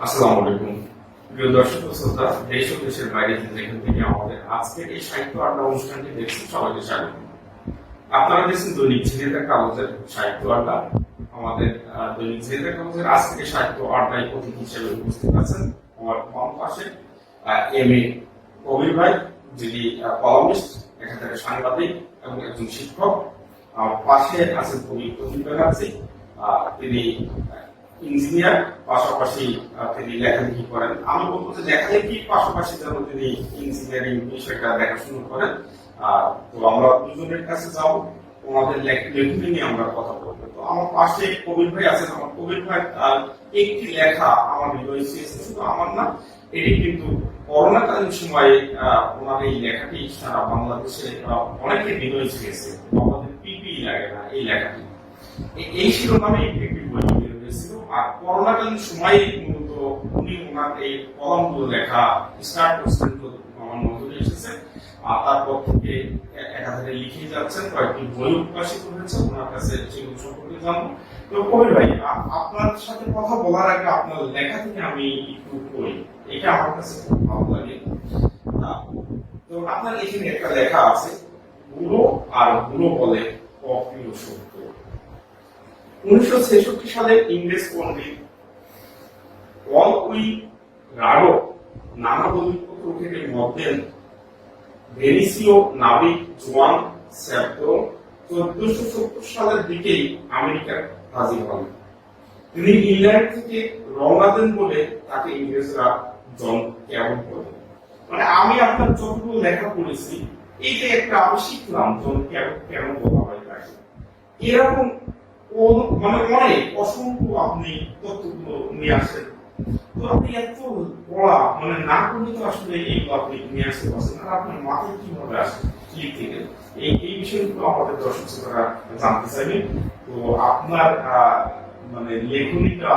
আসসালামু আলাইকুম প্রিয় দর্শক ও শ্রোতা, দেশ ও দেশের বাইরে যেখান থেকে আমাদের আজকের এই সাহিত্য আড্ডা অনুষ্ঠানটি দেখছেন সবাইকে স্বাগত। আপনারা দেখছেন দৈনিক ঝিনেদা কাগজের সাহিত্য আড্ডা। আমাদের দৈনিক ঝিনেদা কাগজের আজকের সাহিত্য আড্ডায় অতিথি হিসেবে উপস্থিত আছেন আমার বাম পাশে এম এ কবির ভাই, যিনি কলামিস্ট, এখানকার সাংবাদিক এবং একজন শিক্ষক। পাশে আছেন কবি প্রদীপ ব্যানার্জি, তিনি ইঞ্জিনিয়ার, পাশাপাশি তিনি লেখালেখি করেন। আমি বলবো যে লেখালেখির পাশাপাশি যেন তিনি ইঞ্জিনিয়ারিং বিষয়টা দেখাশোনা করেন। তো আমরা দুজনের কাছে যাবো, ওনাদের লেখনী নিয়ে আমরা কথা বলবো। তো আমার পাশে কবির ভাই আছেন। আমার কবির ভাই একটি লেখা আমার হৃদয় ছিঁড়েছে, শুধু আমার না, এটি কিন্তু করোনাকালীন সময়ে ওনার এই লেখাটি সারা বাংলাদেশে অনেকে হৃদয় ছিঁড়েছে। আমাদের পিপি লাগে না এই লেখাটি, এই শিরোনামে একটি বই হয়েছিল। আর করোনাকালীন সময়ে মূলত উনি ওনার এই কলমগুলো লেখা স্টার্ট করছেন, তো আমার নজরে এসেছে। আর তারপর থেকে একাধারে লিখে যাচ্ছেন, কয়েকটি বই প্রকাশিত হয়েছে। ওনার কাছে সেগুলো সম্পর্কে জানবো। তো কবির ভাই, আপনার সাথে কথা বলার আগে আপনার লেখা থেকে আমি একটু পড়ি, এটা আমার কাছে খুব ভালো লাগে। তো আপনার এখানে একটা লেখা আছে, বুড়ো আর বুড়ো বলে অপ্রিয় সত্য। 1966 সালে ইংরেজ পণ্ডিত ওয়ালউই রাডো নানা বইপত্র থেকে মত দেন ভেনিসীয় নাবিক জোয়ান স্যাপ্টো 1470 সালের দিকেই আমেরিকার হাজির হন। তিনি ইংল্যান্ড থেকে রওনা দেন বলে তাকে ইংরেজরা জন ক্যাবন বলে। মানে আমি আপনার যতগুলো লেখা পড়েছি, এই যে একটা আমি শিখলাম জন ক্যাবন কেন বলা হয় তাকে, এরকম মানে অনেক অসংখ্য আপনি তথ্যগুলো নিয়ে আসেন। তো আপনি এত পড়া মানে না করলে তো আসলে এইগুলো আপনি নিয়ে আসতে পারছেন। আর আপনার মাথায় কিভাবে আসে লিখতে গেলে, এই বিষয়গুলো আমাদের দর্শক শ্রোতারা জানতে চাইবেন। তো আপনার মানে লেখনীটা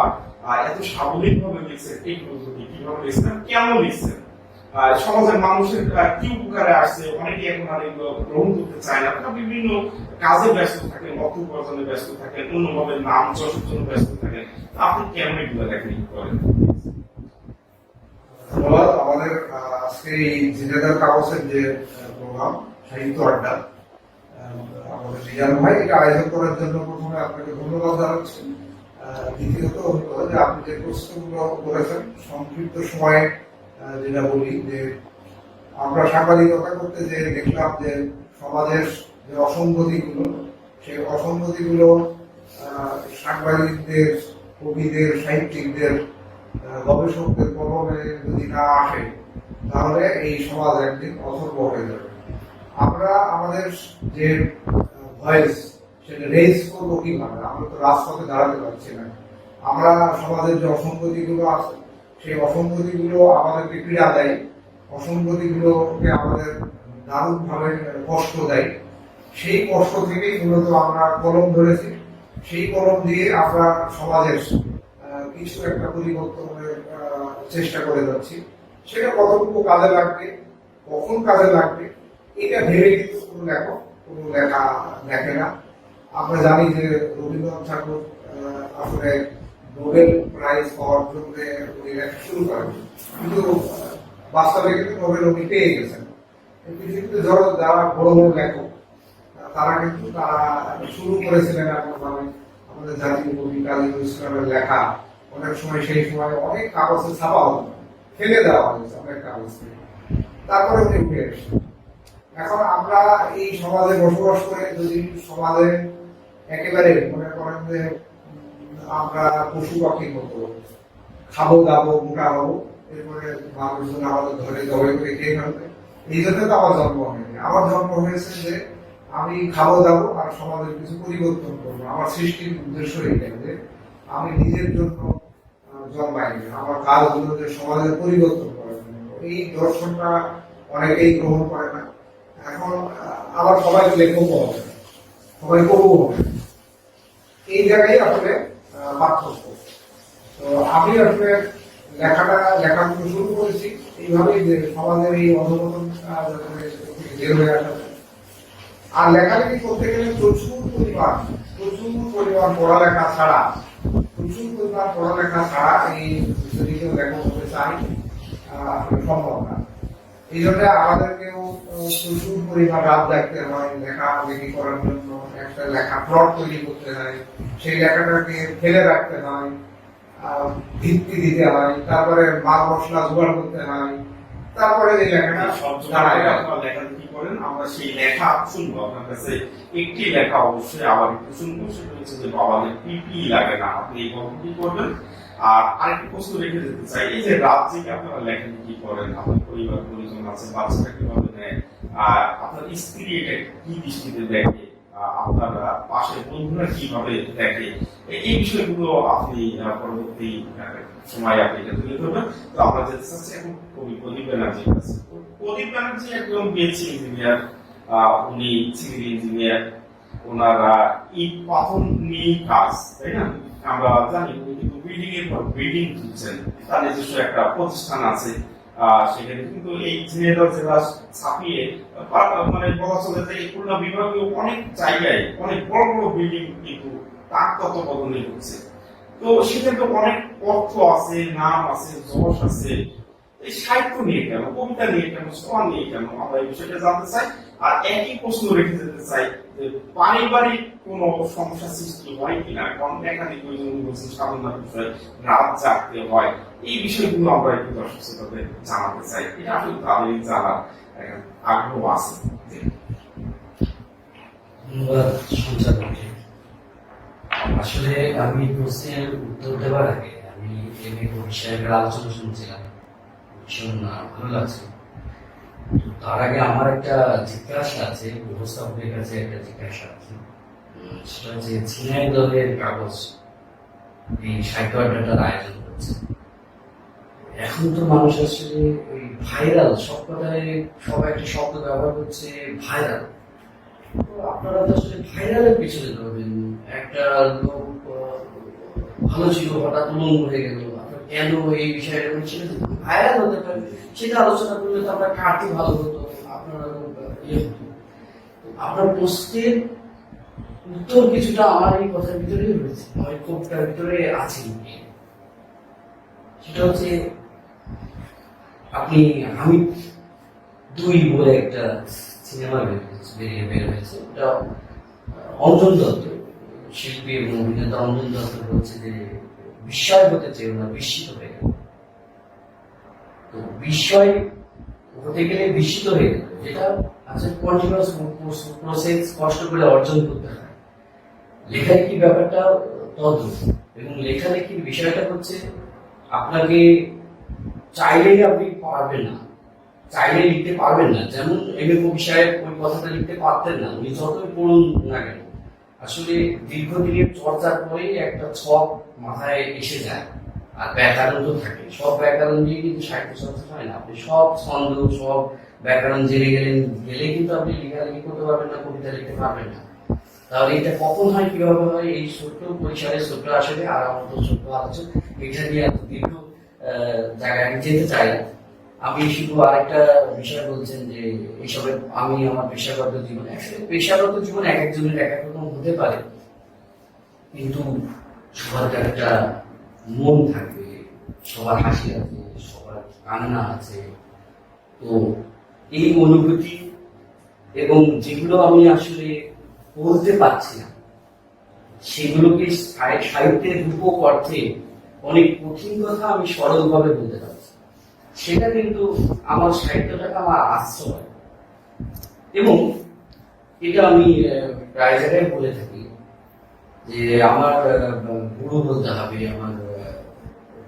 এত সাবলীল ভাবে লিখছেন, এইগুলো কিভাবে লিখছেন, কেন লিখছেন, সমাজের মানুষের কি উপকারে আসছে, অনেকে এখন আর এগুলো গ্রহণ করতে চায় না। তারা বিভিন্ন কাজে ব্যস্ত থাকেন, অর্থ উপার্জনে ব্যস্ত থাকেন, অন্যভাবে নাম যশের জন্য ব্যস্ত থাকেন। আপনি কেমন এগুলো লেখালেখি করেন? ধন্যবাদ। আমাদের আজকে এই ঝিনেদার কাগজের যে প্রোগ্রাম সাহিত্য আড্ডা, আমাদের রিয়ান ভাই এটা আয়োজন করার জন্য প্রথমে আপনাকে ধন্যবাদ জানাচ্ছি। দ্বিতীয়ত হলো যে আপনি যে প্রশ্নগুলো করেছেন, সংক্ষিপ্ত সময়ে যেটা বলি যে আমরা সাংবাদিকতা করতে যে দেখলাম যে সমাজের যে অসঙ্গতিগুলো, সেই অসঙ্গতিগুলো সাংবাদিকদের, কবিদের, সাহিত্যিকদের, গবেষকদের কলমে যদি না আসে, তাহলে এই সমাজ একদিন অথর্ব হয়ে যাবে। আমরা আমাদের যে ভয়েস সেটা রেজ করবো কিভাবে? আমরা তো রাজপথে দাঁড়াতে পারছি না। আমরা সমাজের যে অসঙ্গতিগুলো আছে, সেই অসঙ্গতিগুলো আমাদেরকে পীড়া দেয়, অসঙ্গতিগুলোকে আমাদের দারুণভাবে কষ্ট দেয়। সেই কষ্ট থেকেই মূলত আমরা কলম ধরেছি। সেই কলম দিয়ে আমরা সমাজের কিছু একটা পরিবর্তনের চেষ্টা করে যাচ্ছি। সেটা কতটুকু কাজে লাগবে, কখন কাজে লাগবে, এটা ভেবে কিন্তু কোনো লেখক কোনো লেখা লেখে না। আমরা জানি যে রবীন্দ্রনাথ ঠাকুর আসলে নোবেল প্রাইজ পাওয়ার জন্য উনি লেখা শুরু করেন, কিন্তু বাস্তবে কিন্তু নোবেল উনি পেয়ে গেছেন। পৃথিবীতে যারা বড় বড় লেখক, তারা কিন্তু তারা শুরু করেছিলেন এমনভাবে। আমাদের জাতীয় কবি কাজী নজরুল ইসলামের লেখা অনেক সময় সেই সময় অনেক কাগজে ছাপা হতো, ফেলে দেওয়া হয়েছে অনেক কাগজ থেকে, তারপরে উনি উঠে এসেছেন। এখন আমরা এই সমাজে বসবাস করে যদি সমাজে একেবারে মনে করেন যে আমরা পশু পাখির মতো খাবো দাবো মোটা হবো, এরপরে মানুষজন আমাদের ধরে জবাই করে খেয়ে ফেলবে, এই জন্য তো আমার জন্ম হয়নি। আমার জন্ম হয়েছে যে আমি খাবো দাবো আর সমাজের কিছু পরিবর্তন করবো। আমার সৃষ্টির উদ্দেশ্য এইটাই যে আমি নিজের জন্য জন্মাইনি, আমার কাজ হলো যে সমাজের পরিবর্তন করার জন্য। এই দর্শনটা অনেকেই গ্রহণ করে না। এখন আবার সবাই লেখক হবে, সবাই কবু হবে, এই জায়গায় আসলে পার্থক্য। তো আমি আসলে লেখাগুলো শুরু করেছি এইভাবেই যে সমাজের এই অধপতন বের হয়ে আসা। আর লেখালেখি করতে গেলে প্রচুর পরিমাণ পড়ালেখা ছাড়া প্রচুর পরিমাণ আর পড়ালেখা ছাড়া এই যদি কেউ লেখক হতে চাই আসলে সম্ভব না। এই জন্য আমাদেরকেও প্রচুর পরিমাণ রাত দেখতে হয় লেখালেখি করার জন্য। একটা লেখা প্লট তৈরি করতে হয়, সেই লেখাটাকে ফেলে রাখতে হয়, ভিত্তি দিতে হয়, তারপরে মাল মশলা জোগাড় করতে হয়, তারপরে এই লেখাটা লেখালেখি করেন। আমরা সেই লেখা শুনবো আপনার কাছে একটি লেখা অবশ্যই আবার একটু শুনবো, সেটা হচ্ছে যে বাবাদের পিপি লাগে না, আপনি এই গল্পটি করবেন। আর আরেকটি প্রশ্ন রেখে দিতে চাই, এই যে রাত জেগে আপনারা লেখালেখি করেন, আপনার পরিবার পরিজন আছে, বাচ্চাটা কিভাবে নেয়, আপনার স্ত্রী এটা কি দৃষ্টিতে দেখে, আপনার পাশে বন্ধুরা কিভাবে দেখে, এই বিষয়গুলো আপনি পরবর্তী সময় আপনি এটা তুলে ধরবেন। তো আমরা যেতে চাচ্ছি এখন কবি প্রদীপ ব্যানার্জির কাছে। প্রদীপ ব্যানার্জি একজন বিএসসি ইঞ্জিনিয়ার, উনি সিভিল ইঞ্জিনিয়ার, ওনার ইট পাথর নিয়ে কাজ, তাই না? আমরা জানি উনি কিন্তু বিল্ডিং এর পর বিল্ডিং তুলছেন, তার নিজস্ব একটা প্রতিষ্ঠান আছে। সেখানে কিন্তু এই ঝিনাইদহ জেলা ছাপিয়ে মানে বলা চলে যে এই খুলনা বিভাগীয় অনেক জায়গায় অনেক বড় বড় বিল্ডিং কিন্তু তার তত্ত্বাবধানে হচ্ছে। তো সেখানে তো অনেক অর্থ আছে, নাম আছে, যশ আছে। এই সাহিত্য নিয়ে কেন, কবিতা নিয়ে কেন, সোয়া নিয়ে কেন, আমরা এই বিষয়টা জানতে চাই। আর একই প্রশ্ন রেখে যেতে চাই যে পারিবারিক কোন সমস্যা সৃষ্টি হয় কিনা, কারণ একাধিক বলছেন সাধনার বিষয়, রাত জাগতে হয়, এই বিষয়গুলো আমরা একটু দর্শক শ্রোতাদের জানাতে চাই। এটা আসলে তাদের জানার আগ্রহ আছে। ধন্যবাদ সঞ্চালককে। আসলে আমি প্রশ্নের উত্তর দেওয়ার আগে আমি এম এ কবি সাহেবের আলোচনা শুনছিলাম, ভীষণ ভালো লাগছে। তার আগে আমার একটা জিজ্ঞাসা আছে, ব্যবস্থাপকের কাছে একটা জিজ্ঞাসা আছে, সেটা হচ্ছে ঝিনাইদহের কাগজ এই সাহিত্য আড্ডাটার আয়োজন করছে। এখন তো মানুষ আসলে ওই ভাইরাল, সব কথায় সবাই একটা শব্দ ব্যবহার করছে, ভাইরাল। তো আপনারা তো আসলে ভাইরালের পিছনে ধরবেন, একটা লোক ভালো ছিল হঠাৎ উলঙ্গ হয়ে গেল, কেন এই বিষয়টা হচ্ছিল ভাইরাল হতে পারে, সেটা আলোচনা করলে তো আমরা কাটতে ভালো হতো, আপনারা ইয়ে হতো। আপনার প্রশ্নের উত্তর কিছুটা আমার এই কথার ভিতরেই রয়েছে, আমার এই কবিতার ভিতরে আছে। সেটা হচ্ছে আপনি আমি 2 বলে একটা সিনেমা বের হয়েছে, এটা অঞ্জন দত্ত শিল্পী এবং অভিনেতা অঞ্জন দত্ত বলছে যে বিস্ময় হতে চেয়ে না, বিস্মিত হয়ে গেল। তো বিস্ময় হতে গেলে বিস্মিত হয়ে গেল, যেটা আছে কন্টিনিউয়াস প্রসেস, কষ্ট করে অর্জন করতে হয়। লেখালেখির ব্যাপারটা তদ্রুপ, এবং লেখালেখির বিষয়টা হচ্ছে আপনাকে চাইলেই আপনি পারবেন না, চাইলে লিখতে পারবেন না। যেমন এম এ কবি সাহেব ওই কথাটা লিখতে পারতেন না, উনি যতই পড়ুন না কেন। আসলে দীর্ঘদিনের চর্চার পরেই একটা ছক মাথায় এসে যায়, আর ব্যাকরণ তো থাকে। সব ব্যাকরণ দিয়ে কিন্তু সাহিত্য চর্চা হয় না। আপনি সব ছন্দ, সব ব্যাকরণ জেনে গেলে কিন্তু আপনি লেখালেখি করতে পারবেন না, কবিতা লিখতে পারবেন না। তাহলে এটা কখন হয়, কিভাবে হয়, এই ছোট্ট পরিসরে ছোট্ট আসলে আর আমার তো ছোট্ট আলোচনা, এটা নিয়ে এত দীর্ঘ জায়গায় আমি যেতে চাই না। আমি শুধু আরেকটা বিষয় বলছেন যে এইসবে আমি আমার পেশাগত জীবনে, আসলে পেশাগত জীবন এক একজনের এক এক রকম হতে পারে, কিন্তু সবার একটা মন থাকবে, সবার হাসি আছে, সবার কান্না আছে। তো এই অনুভূতি এবং যেগুলো আমি আসলে বলতে পারছি না, সেগুলোকে সাহিত্যের রূপক অর্থে অনেক কঠিন কথা আমি সরলভাবে বলতে পারছি। সেটা কিন্তু আমার সাহিত্যটাকে আমার আশ্রয়, এবং এটা আমি প্রায় জায়গায় বলে থাকি যে আমার গুরু বলতে হবে, আমার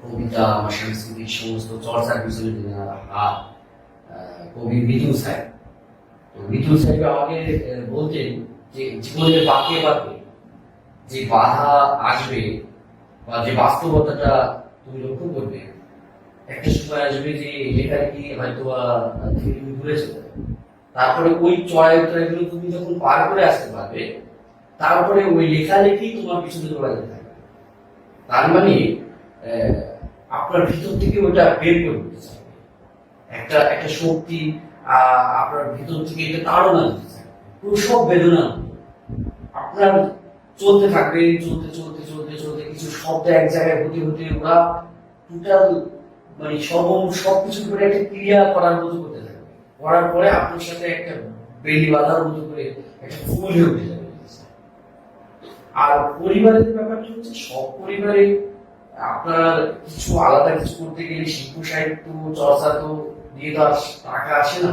কবিতা, আমার সাংস্কৃতিক সমস্ত চর্চার পিছনে কবি মিঠু সাহেব। তো মিঠু সাহেব আমাকে বলতেন যে জীবনের বাঁকে বাঁকে যে বাধা আসবে বা যে বাস্তবতাটা তুমি লক্ষ্য করবে, একটা সময় আসবে যে লেখালেখি হয়তো তুমি ভুলে যেতে, তারপরে ওই চড়াই উতরাইগুলো তুমি যখন পার করে আসতে পারবে, তারপরে ওই লেখালেখি তোমার পিছনে দৌড়াতে থাকবে। তার মানে আপনার ভিতর থেকে ওটা বের করে দিতে চাইবে, একটা শক্তি আপনার ভিতর থেকে এটা তাড়না দিতে চাইবে, প্রসব বেদনা আপনার চলতে থাকবে, চলতে চলতে চলতে চলতে কিছু শব্দ এক জায়গায় হতে হতে ওরা টোটাল মানে সবকিছু করে একটা ক্রিয়া করার মতো করতে থাকবে, করার পরে আপনার সাথে একটা বেলি বাঁধার মতো করে একটা ফুল হয়ে উঠে যাবে। আর পরিবারের ব্যাপারটা হচ্ছে সব পরিবারে আপনার কিছু আলাদা কিছু করতে গেলে শিল্প সাহিত্য চর্চা তো দিয়ে তো আর টাকা আসে না।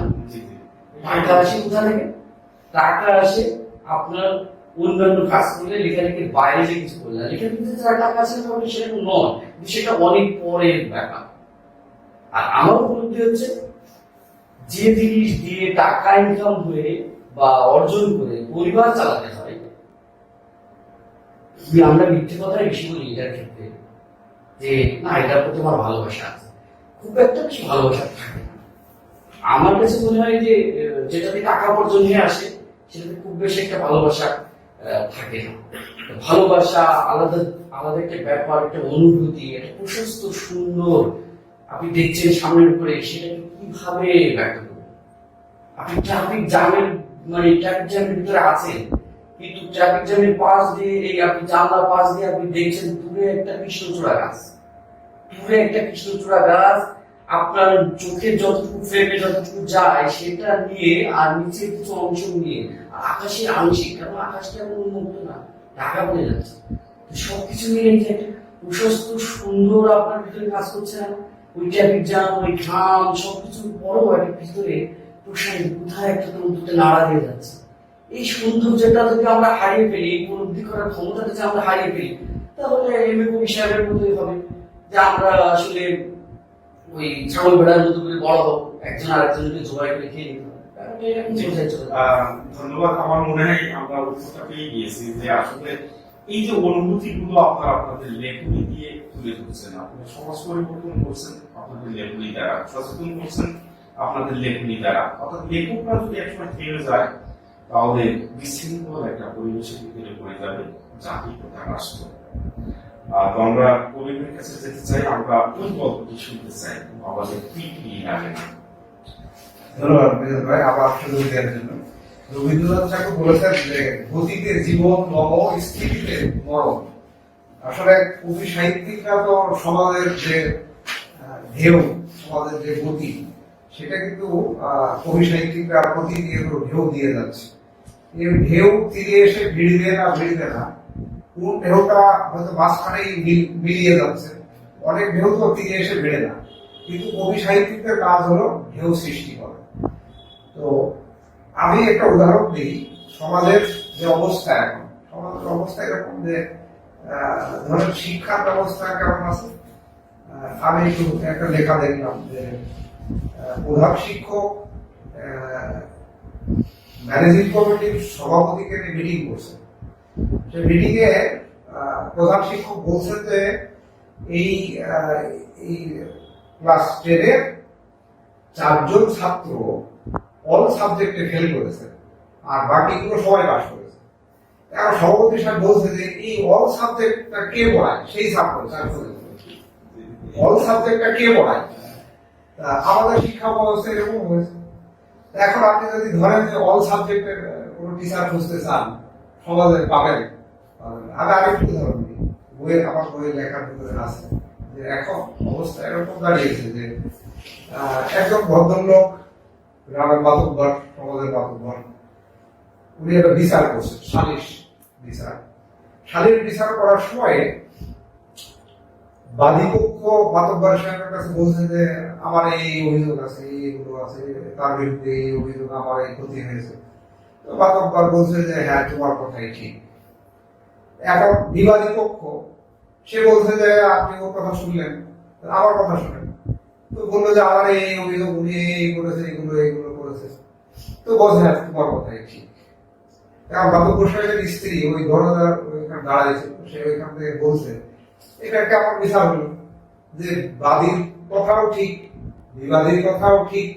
টাকা আসে কোথা থেকে? টাকা আসে আপনার অন্যান্য কাজ করলে, লেখালেখির বাইরে যে কিছু করলে। লেখালেখিতে যারা টাকা আসে তাহলে সেরকম নয়, কিন্তু সেটা অনেক পরের ব্যাপার। আর আমার উপলব্ধি হচ্ছে যে জিনিস দিয়ে টাকা ইনকাম হয়ে বা অর্জন করে পরিবার চালাতে হয়, আমরা মিথ্যে কথাই বেশি বলি এটার ক্ষেত্রে, যে না এটার প্রতি আমার ভালোবাসা আছে, খুব একটা বেশি ভালোবাসা থাকে না। আমার কাছে মনে হয় যে যেটাতে টাকা উপার্জন নিয়ে আসে সেটাতে খুব বেশি একটা ভালোবাসা থাকে না। ভালোবাসা আলাদা আলাদা একটা ব্যাপার, একটা অনুভূতি, একটা প্রশস্ত সুন্দর আপনি দেখছেন সামনের উপরে, সেটাকে কিভাবে ব্যক্ত করবেন? আপনি ট্রাফিক জ্যামের ভিতরে আছেন, কিন্তু ট্রাফিক জ্যামের পাশ দিয়ে এই আপনি জানলার পাশ দিয়ে আপনি দেখছেন দূরে একটা কৃষ্ণচূড়া গাছ, আপনার চোখের যতটুকু ফ্রেমে যতটুকু যায় সেটা নিয়ে আর নিচের কিছু অংশ নিয়ে আকাশের আংশিক, কারণ আকাশটা এমন উন্মুক্ত না, ঢাকা পড়ে যাচ্ছে, সবকিছু মিলে যে একটা প্রশস্ত সুন্দর আপনার ভিতরে কাজ করছে না? ওই ট্রাফিক জ্যাম, ওই ঘাম, সবকিছু বড় একটা ভিতরে প্রসারিত কোথায় একটা তন্তুতে নাড়া দিয়ে যাচ্ছে। এই সৌন্দর্যটা যদি আমরা হারিয়ে ফেলি, এই উপলব্ধি করার ক্ষমতাটা যদি আমরা হারিয়ে ফেলি, তাহলে এমএ কবি সাহেবের মতোই হবে যে আমরা আসলে ওই ছাগল ভেড়ার মতো করে বড় হোক, একজন আরেকজনকে জোগাড় করে খেয়ে নিতে হবে। ধন্যবাদ। আমার মনে হয় আমরা উত্তরটা পেয়ে গিয়েছি যে আসলে এই যে অনুভূতি গুলো আপনারা আপনাদের লেখনী দিয়ে তুলে ধরছেন, আপনারা সমাজ পরিবর্তন করছেন আপনাদের লেখনী দ্বারা, সচেতন করছেন আপনাদের লেখনী দ্বারা। অর্থাৎ লেখকরা যদি একসময় থেমে যায় তাহলে বিশৃঙ্খল একটা পরিবেশের ভিতরে পড়ে যাবে জাতি তথা রাষ্ট্র। তো আমরা কবিদের কাছে যেতে চাই, আমরা ওই গল্পটি শুনতে চাই, আমাদের কি কি লাগে না। ধন্যবাদ মেজর ভাই আবার সুযোগ দেওয়ার জন্য। রবীন্দ্রনাথ ঠাকুর বলেছেন যে গতিতে জীবন নব, স্থিতিতে মরণ। আসলে কবি সাহিত্যিকরা তো সমাজের যে ঢেউ, সমাজের যে গতি, সেটা কিন্তু কবি সাহিত্যিকরা প্রতিনিয়ত ঢেউ দিয়ে যাচ্ছে। এই ঢেউ তীরে এসে ভিড়বে না কোন ঢেউটা হয়তো মাঝখানেই মিলিয়ে যাচ্ছে, অনেক ঢেউ তো তীরে এসে ভিড়ে না, কিন্তু কবি সাহিত্যিকদের কাজ হলো ঢেউ সৃষ্টি করা। তো আমি একটা উদাহরণ দিই, সমাজের যে অবস্থা এখন, সমাজের অবস্থা এরকম যে ধরেন শিক্ষার ব্যবস্থা কেমন আছে। আমি একটু একটা লেখা দেখলাম যে প্রধান শিক্ষক ম্যানেজিং কমিটির সভাপতিকে নিয়ে মিটিং করছে। সেই মিটিং এ প্রধান শিক্ষক বলছেন যে এই ক্লাস 10 এর 4 জন ছাত্র অল সাবজেক্টে ফেল করেছে আর বাকিগুলো সবাই পাস করেছে। এখন সভাপতি সাহেব বলছে যে এই অল সাবজেক্টটা কে পড়ায়, সেই ছাত্র অল সাবজেক্টটা কে পড়ায়। আমাদের শিক্ষা ব্যবস্থা এরকম হয়েছে। এখন আপনি যদি ধরেন যে অল সাবজেক্টের কোন টিচার খুঁজতে চান সমাজে পাবেন। আমি আরেকটু উদাহরণ দিই, আমার বইয়ের লেখার ভিতরে আছে যে এখন অবস্থা এরকম দাঁড়িয়েছে যে একজন ভদ্রলোক গ্রামের মাতব্বর, সমাজের মাতব্বর, উনি একটা বিচার করছেন, সালিশ বিচার করার সময় বাদীপক্ষ মাতব্বর সাহেবের কাছে বলছে যে আমার এই অভিযোগ আছে, এইগুলো আছে, তার বিরুদ্ধে এই অভিযোগ, আমার এই ক্ষতি হয়েছে। তো মাতব্বর বলছে যে হ্যাঁ তোমার কথাই ঠিক। এখন বিবাদী পক্ষ সে বলছে যে আপনি ওর কথা শুনলেন, আমার কথা শুনেন। তো বললো যে আমার এই অভিযোগ, উনি এই করেছে, এইগুলো করেছে। তো বলছে হ্যাঁ তোমার কথাই ঠিক। এখন মাতব্বর সাহেবের স্ত্রী ওই ধরনের ওইখানে দাঁড়াইছে, সে ওইখান থেকে বলছে এটা একটা আমার বিচার হলো যে বাদীর কথাও ঠিক, বিবাদীর কথাও ঠিক,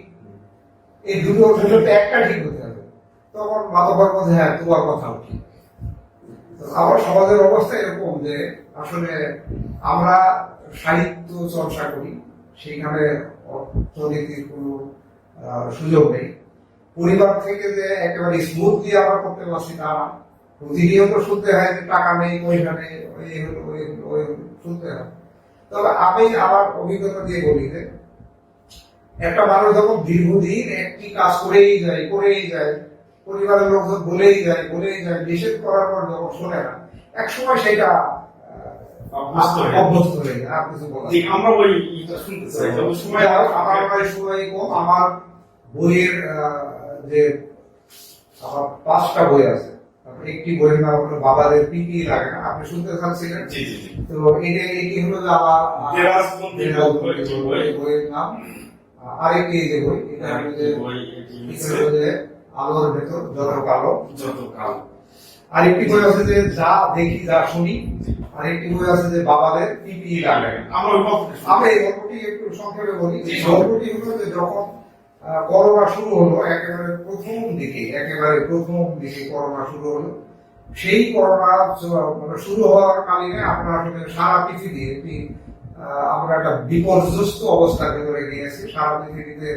এই দুটো একটা ঠিক হতে হবে। তখন মাতব্বর বলছে হ্যাঁ তোমার কথাও ঠিক। আমার সমাজের অবস্থা এরকম যে আসলে আমরা সাহিত্য চর্চা করি, সেইখানে অর্থনীতির কোনো সুযোগ নেই। পরিবার থেকে যে একেবারে স্মুথলি আমরা করতে পারছি তা না, প্রতিনিয়ত শুনতে হয় যে টাকা নেই, পয়সা নেই, এই হলো ওই হলো ওই হলো, শুনতে হয়। তবে আমি আমার অভিজ্ঞতা দিয়ে বলি যে একটা মানুষ যখন দীর্ঘদিন একটি কাজ করেই যায়, পরিবারের লোকজন বলেই যায়, নিষেধ করার পর যখন শোনে না, এক সময় সেটা অভ্যস্ত হয়ে যায়, আর কিছু বলার নেই। আমরা ওই ইটা শুনতে চাই যে ওই সময় আমার সময় কম, আমার বইয়ের যে আমার 5টা বই আছে, একটি বইয়ের নাম হলো বাবাদের পিপি লাগে না, আপনি শুনতে চাচ্ছিলেন। জি জি জি তো এটি হলো যে আমার দেরাজবন্দি বইয়ের নাম। আরেকটি এই যে বই, এটা হলো যে আলোর ভেতর যত কালো। আরেকটি বই আছে যে যা দেখি যা শুনি। আরেকটি বই আছে যে বাবাদের পিপি লাগে। আমি এই গল্পটি একটু সংক্ষেপে বলি। এই গল্পটি হলো যে যখন করোনা শুরু হলো, একেবারে প্রথম দিকে করোনা শুরু হলো। সেই করোনা মানে শুরু হওয়ার কালীনে আমরা আসলে সারা পৃথিবী একটি আমরা একটা বিপর্যস্ত অবস্থার ভেতরে গিয়েছি। সারা পৃথিবীতে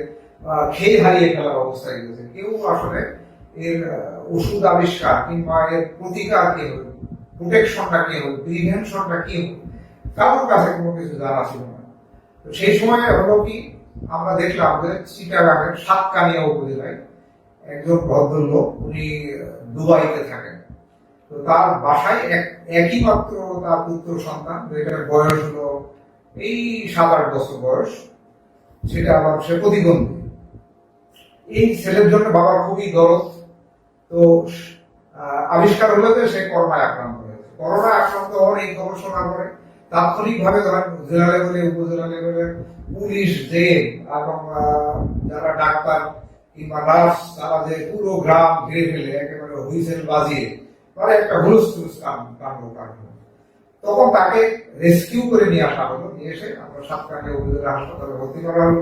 খেয়ে হারিয়ে ফেলার অবস্থায় গেছে। কেউ আসলে এর ওষুধ আবিষ্কার কিংবা এর প্রতিকার কি হবে, প্রোটেকশনটা কি হবে, প্রিভেনশনটা কি হবে, কারোর কাছে কোনো কিছু জানা ছিল না। তো সেই সময় হলো কি, আমরা দেখলাম যে চিটাগাংয়ের সাতকানিয়া উপজেলায় একজন ভদ্রলোক, উনি দুবাইতে থাকেন। তো তার বাসায় একই মাত্র তার পুত্র সন্তান, যেটার বয়স হলো এই 7-8 বছর বয়স, সেটা আবার সে প্রতিবন্ধী। এই ছেলের জন্য বাবার খুবই দরদ। তো আবিষ্কার হলো যে সে করোনায় আক্রান্ত হয়েছে। করোনায় আক্রান্ত হওয়ার এই খবর শোনার পরে তাৎক্ষণিকভাবে ধরেন জেলা লেভেলে, উপজেলা লেভেলে পুলিশ, জেল এবং যারা ডাক্তার কিংবা নার্স, তারা যে পুরো গ্রাম ঘিরে ফেলে একেবারে হুইসেল বাজিয়ে মানে একটা হুলস্থুলস কাণ্ড। তখন তাকে রেস্কিউ করে নিয়ে আসা হলো। নিয়ে এসে আমরা সাতকানিয়া উপজেলা হাসপাতালে ভর্তি করা হলো।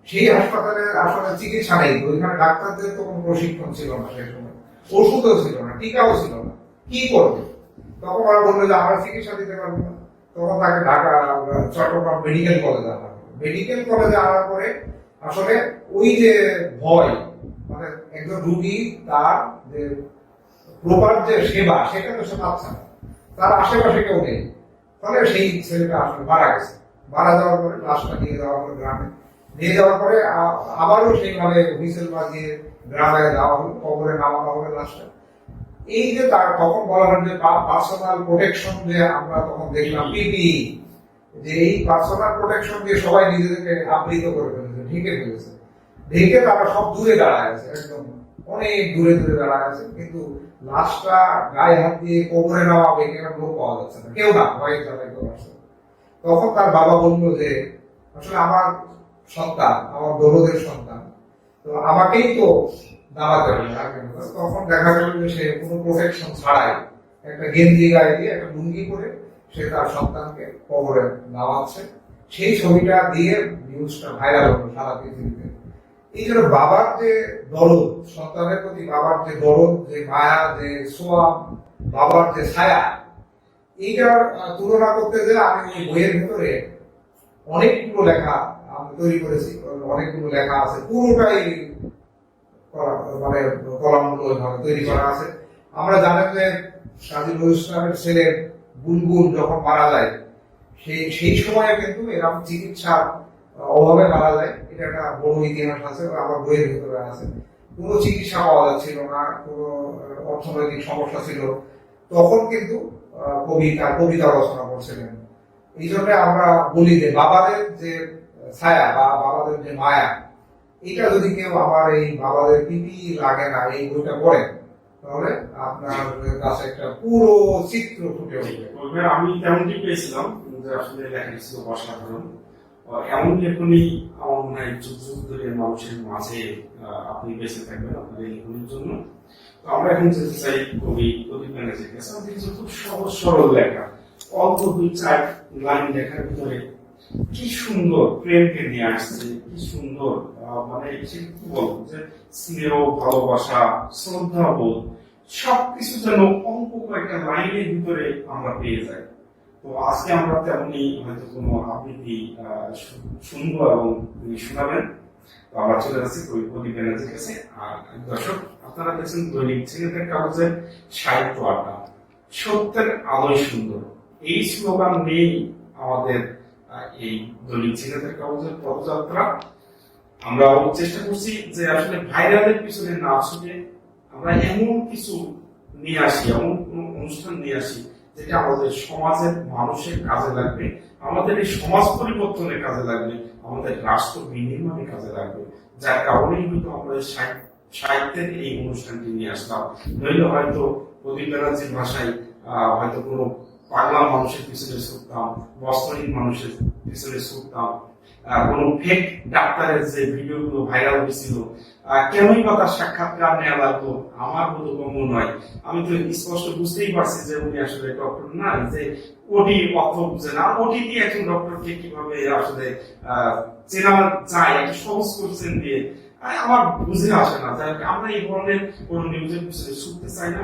সেই হাসপাতালে আসলে চিকিৎসা নেই, ওইখানে ডাক্তারদের তো কোনো প্রশিক্ষণ ছিল না সেই সময়, ওষুধও ছিল না, টিকাও ছিল না, কি করবে? তখন ওরা বললো যে আমরা চিকিৎসা দিতে পারবো না। তখন তাকে ঢাকা চট্টগ্রাম মেডিকেল কলেজে আনা হলো। মেডিকেল কলেজে আনার পরে আসলে ওই যে ভয়, মানে একজন রুগী তার যে প্রপার যে সেবা সেটা তো সে পাচ্ছে না, তার আশেপাশে কেউ নেই। ফলে সেই ছেলেটা আসলে মারা গেছে। মারা যাওয়ার পরে লাশটা নিয়ে যাওয়া হলো গ্রামে। নিয়ে যাওয়ার পরে আবারও সেইভাবে হুইসেল বাজিয়ে গ্রামে যাওয়া হলো, কবরে নামানো হবে লাশটা। এই যে তার তখন বলা হয় যে পার্সোনাল প্রোটেকশন, যে আমরা তখন দেখলাম পিপিই, যে এই পার্সোনাল প্রোটেকশন দিয়ে সবাই নিজেদেরকে আবৃত করে ফেলেছে, ঢেকে ফেলেছে। ঢেকে তারা সব দূরে দাঁড়ায় আছে, একদম অনেক দূরে দাঁড়ায় আছে। কিন্তু লাশটা গায়ে হাত দিয়ে কবরে নামাবে কেন লোক পাওয়া যাচ্ছে না, কেউ না, ভয়ে জ্বালাই কেউ আসছে। তখন তার বাবা বললো যে আসলে আমার সন্তান, আমার দরদের সন্তান, তো আমাকেই তো নামাতে হবে। তখন দেখা গেল যে সে কোনো প্রোটেকশন ছাড়াই একটা গেঞ্জি গায়ে দিয়ে, একটা লুঙ্গি পরে সে তার সন্তানকে কবরে নামাচ্ছে। সেই ছবিটা দিয়ে নিউজটা ভাইরাল হলো সারা পৃথিবীতে। এই জন্য বাবার যে দরদ, সন্তানের প্রতি বাবার যে দরদ, যে মায়া, যে সোয়া, বাবার যে ছায়া, এইটার তুলনা করতে যে আমি ওই বইয়ের ভিতরে অনেকগুলো লেখা আমি তৈরি করেছি, অনেকগুলো লেখা আছে, পুরোটাই মানে কলামগুলো ওইভাবে তৈরি করা আছে। আমরা জানেন যে কাজী নজরুল ইসলামের ছেলে বুলবুল যখন মারা যায়, সেই সময়ে কিন্তু এরকম চিকিৎসার অভাবে মারা যায়। এটা একটা বড় ইতিহাস আছে, আমার বইয়ের ভিতরে আছে। কোনো চিকিৎসা পাওয়া যাচ্ছিল না, কোনো অর্থনৈতিক সমস্যা ছিল। তখন কিন্তু কবি তার কবিতা রচনা করছিলেন। এই জন্য আমরা বলি যে বাবাদের যে ছায়া বা বাবাদের যে মায়া, এটা যদি কেউ আমার এই বাবাদের পিপি লাগে না এই বইটা পড়েন, তাহলে আপনার কাছে একটা পুরো চিত্র ফুটে উঠবে। আমি তেমনটি পেয়েছিলাম যে আসলে লেখাটি ছিল অসাধারণ। এমন লেখনী আমার মনে হয় যুগ যুগ ধরে মানুষের মাঝে আপনি বেঁচে থাকবেন আপনার এই লেখনীর জন্য। তো আমরা এখন যেতে চাই কবি প্রদীপ ব্যানার্জির কাছে। আমাদের কিছু খুব সহজ সরল লেখা, অল্প 2-4 লাইন লেখার ভিতরে কি সুন্দর প্রেমকে নিয়ে আসছে, কি সুন্দর মানে কি বলবো যে স্নেহ, ভালোবাসা, শ্রদ্ধাবোধ সবকিছু যেন অল্প কয়েকটা লাইনের ভিতরে আমরা পেয়ে যাই। তো আজকে আমরা তেমনি হয়তো কোনো আবৃত্তি শুনবো এবং শোনাবেন। তো আমরা চলে যাচ্ছি প্রদীপ ব্যানার্জির কাছে। আর দর্শক, আপনারা দেখছেন দৈনিক ছেলেদের কাগজের সাহিত্য আড্ডা, সত্যের আলোয় সুন্দর। এই স্লোগান নিয়েই আমাদের এই দৈনিক ছেলেদের কাগজের পদযাত্রা। আমরা চেষ্টা করছি যে আসলে ভাইরালের পিছনে না ছুটে আমরা এমন কিছু নিয়ে আসি, এমন কোন অনুষ্ঠান নিয়ে আসি যেটা আমাদের সমাজের মানুষের কাজে লাগবে, আমাদের এই সমাজ পরিবর্তনের কাজে লাগবে, আমাদের রাষ্ট্র বিনির্মাণে কাজে লাগবে। যার কারণেই হয়তো আমরা সাহিত্যের এই অনুষ্ঠানটি নিয়ে আসলাম। নইলে হয়তো প্রদীপ ব্যানার্জির ভাষায় হয়তো কোনো পাগলা মানুষের পিছনে ছুটতাম, বস্ত্রহীন মানুষের পিছনে ছুটতাম, কোনো ফেক ডাক্তারের যে ভিডিওগুলো ভাইরাল হয়েছিল, কেনই বা তার সাক্ষাৎকার নেওয়া লাগতো, আমার বোধগম্য নয়। আমি তো স্পষ্ট বুঝতেই পারছি যে উনি আসলে ডক্টর না, যে ওটি অর্থ বুঝে না। ওটি দিয়ে একজন ডক্টরকে কিভাবে আসলে চেনা যায় একটা সহজ কোশ্চেন দিয়ে, আমার বুঝে আসে না। যাই হোক, আমরা এই ধরনের কোন নিউজের পিছনে ছুটতে চাই না,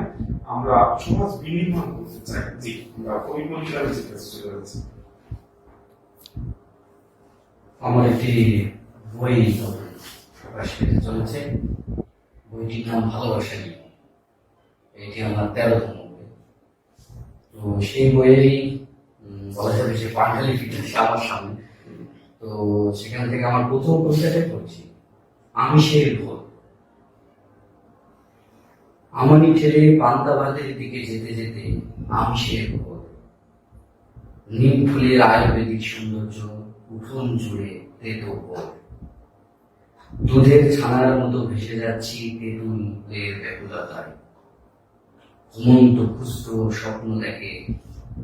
আমরা সমাজ বিনির্মাণ করতে চাই। জি, আমরা ওই পরিবারের কাছে চলে যাচ্ছি। আমার একটি বই প্রকাশ পেতে চলেছে, বইটির নাম ভালোবাসা নিয়ে। এটি আমার 13তম বই। তো সেই বইয়েরই বলা যাবে যে পাঠা লিখিতেছে আমার সামনে। তো সেখান থেকে আমার প্রথম কবিতাটাই পড়ছি, আমিষের ভোর। আমানি ছেড়ে পান্তাভাতের দিকে যেতে যেতে আমিষের ভোর, নিম ফুলের আয়ুর্বেদিক সৌন্দর্য উঠোন জুড়ে তেতো ভোর। দুধের ছানার মতো ভেসে যাচ্ছি তেঁতুলের ব্যাকুলতায়, ঘুমন্ত খুস্ত স্বপ্ন দেখে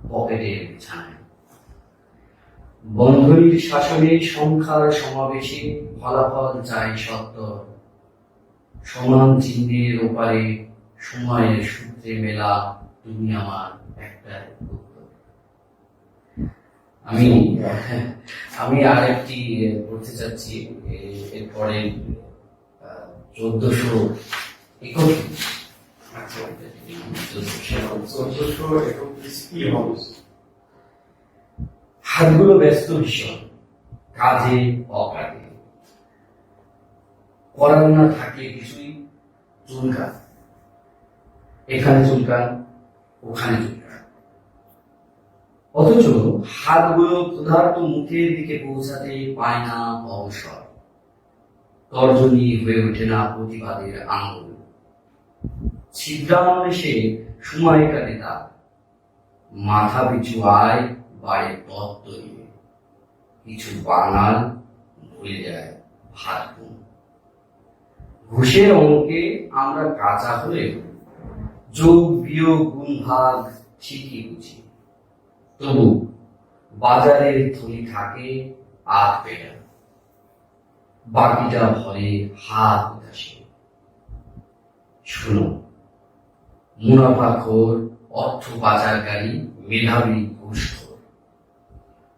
পকেটের বিছানায়। বন্ধনীর শাসনে সংখ্যার সমাবেশে ফলাফল চাই সত্য, সমান চিহ্নের ওপারে সময়ের সূত্রে মেলা তুমি আমার একটা উত্তর। আমি আর একটি পড়তে চাচ্ছি, এরপরে 1431 হাতগুলো ব্যস্ত ভীষণ কাজে অকাজে, করার না থাকলে কিছুই চুলকান, এখানে চুলকান ওখানে চুলকান। অথচ হাতগুলো ক্ষুধার্ত মুখের দিকে পৌঁছাতে পায় না অবসর, তর্জনী হয়ে ওঠে না প্রতিবাদের আঙুল। ছিদ্রান্বেষে সময় কাটে তার, মাথা পিছু আয় বাড়ে তত্ত্ব নিয়ে। কিছু বাঙাল ভুলে যায় ভাত গুণ। ঘুষের অঙ্কে আমরা কাঁচা হলে যোগ বিয়োগ গুণ ভাগ ঠিকই বুঝি, তবু বাজারের থলি থাকে আধ পেটা, বাকিটা ভরে হাত উদাসে। শুনো, মুনাফাখোর অর্থ পাচারকারী মেধাবী ঘুষখোর,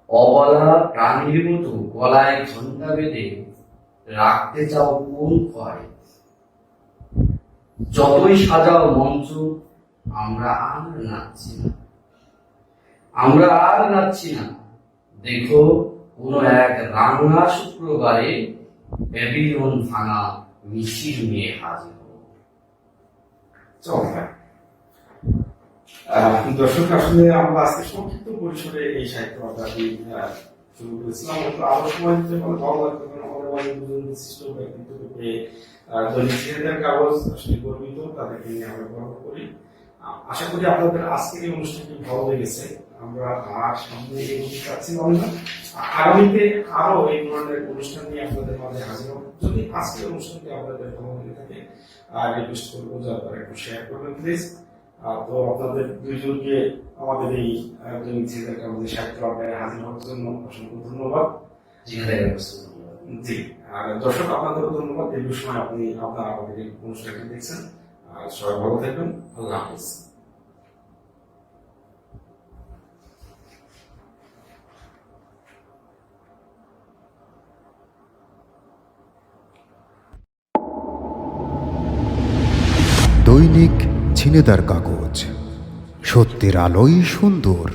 অবলা প্রাণীর মতো গলায় ঘন্টা বেঁধে রাখতে চাও কোন ভয়। যতই সাজাও মঞ্চ, আমরা আর নাচছি না, আমরা আর নাচছি না। দেখো, কোন এক রাঙা শুক্রবারে প্যাভিলিয়ন ভাঙা মিছিল নিয়ে হাজির হবো। চমৎকার। দর্শক, আসলে আমরা আজকে সংক্ষিপ্ত পরিসরে এই সাহিত্য আড্ডাটি শুরু করেছিলাম। আরো সময় দিতে পারলে ভালো লাগতো, কারণ আমাদের অনেক দুজন বিশিষ্ট ব্যক্তিত্বকে দৈনিক ছেলেদের কাগজ আসলে গর্বিত, তাদেরকে নিয়ে আমরা গর্ব করি। আশা করি আপনাদের আজকের এই অনুষ্ঠানটি ভালো লেগেছে। আমরা আর সামনে এগোতে চাচ্ছি না, আগামীতে আরো এই ধরনের অনুষ্ঠান নিয়ে আপনাদের মাঝে হাজির হব। যদি আজকের অনুষ্ঠানটি আপনাদের ভালো লেগে থাকে, রিকোয়েস্ট করবো যে আপনারা একটু শেয়ার করবেন প্লিজ। তো আপনাদের দুইজনকে আমাদের এই দৈনিক ছেলেদের কাগজে সাহিত্য আড্ডায় হাজির হওয়ার জন্য অসংখ্য ধন্যবাদ। জি, আর দর্শক, আপনাদেরও ধন্যবাদ। দীর্ঘ সময় আপনি আপনারা আমাদের এই অনুষ্ঠানটি দেখছেন। সবাই ভালো থাকবেন। আল্লাহ হাফেজ। দৈনিক ঝিনেদার কাগজ, সত্যের আলোই সুন্দর।